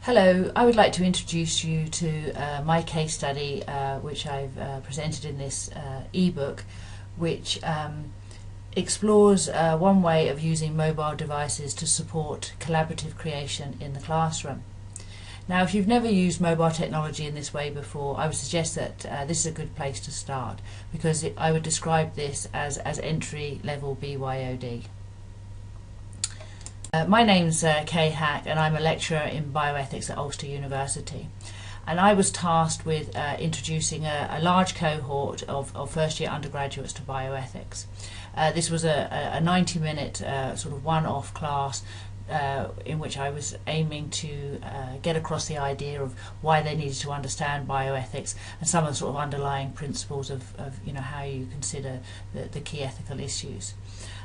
Hello, I would like to introduce you to my case study which I've presented in this ebook, which explores one way of using mobile devices to support collaborative creation in the classroom. Now, if you've never used mobile technology in this way before, I would suggest that this is a good place to start, because I would describe this as entry-level BYOD. My name's Kay Hack, and I'm a lecturer in bioethics at Ulster University. And I was tasked with introducing a large cohort of first-year undergraduates to bioethics. This was a 90-minute sort of one-off class in which I was aiming to get across the idea of why they needed to understand bioethics and some of the sort of underlying principles of how you consider the key ethical issues.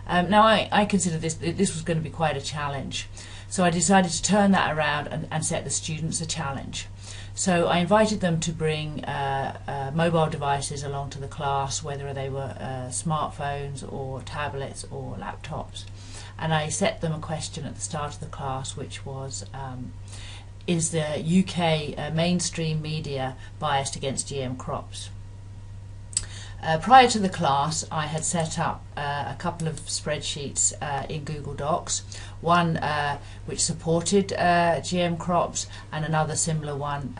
Now I considered this was going to be quite a challenge, so I decided to turn that around and set the students a challenge. So I invited them to bring mobile devices along to the class, whether they were smartphones or tablets or laptops, and I set them a question at the start of the class, which was, is the UK mainstream media biased against GM crops? Prior to the class, I had set up a couple of spreadsheets in Google Docs, one which supported GM crops, and another similar one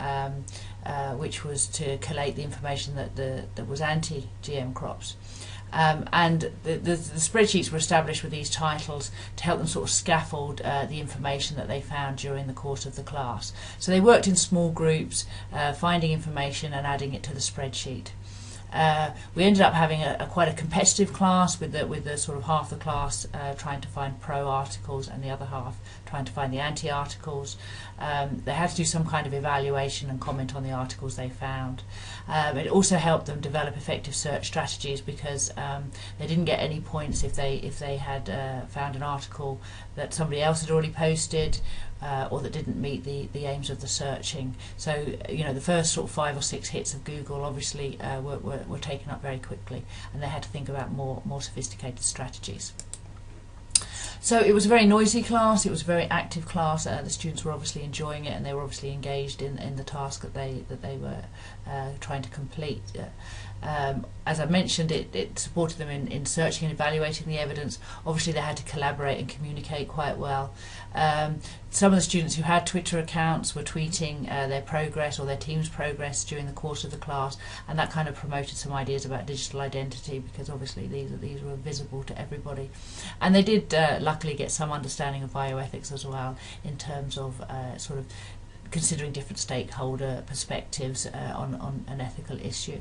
which was to collate the information that was anti-GM crops. And the spreadsheets were established with these titles to help them sort of scaffold the information that they found during the course of the class. So they worked in small groups, finding information and adding it to the spreadsheet. We ended up having quite a competitive class, with the sort of half the class trying to find pro articles and the other half trying to find the anti articles. They had to do some kind of evaluation and comment on the articles they found. It also helped them develop effective search strategies, because they didn't get any points if they had found an article that somebody else had already posted, or that didn't meet the aims of the searching. So the first sort of 5 or 6 hits of Google obviously were taken up very quickly, and they had to think about more sophisticated strategies. So it was a very noisy class, it was a very active class. The students were obviously enjoying it, and they were obviously engaged in the task that they were trying to complete. As I mentioned, it supported them in searching and evaluating the evidence. Obviously they had to collaborate and communicate quite well. Some of the students who had Twitter accounts were tweeting their progress or their team's progress during the course of the class, and that kind of promoted some ideas about digital identity, because obviously these were visible to everybody. And they did luckily get some understanding of bioethics as well, in terms of sort of considering different stakeholder perspectives on an ethical issue.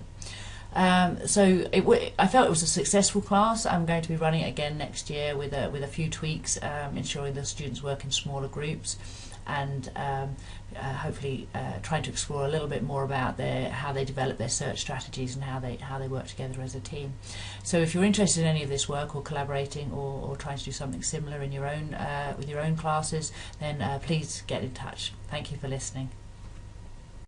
So I felt it was a successful class. I'm going to be running it again next year with a few tweaks, ensuring the students work in smaller groups, and hopefully trying to explore a little bit more about how they develop their search strategies and how they work together as a team. So if you're interested in any of this work, or collaborating, or trying to do something similar in your own with your own classes, then please get in touch. Thank you for listening.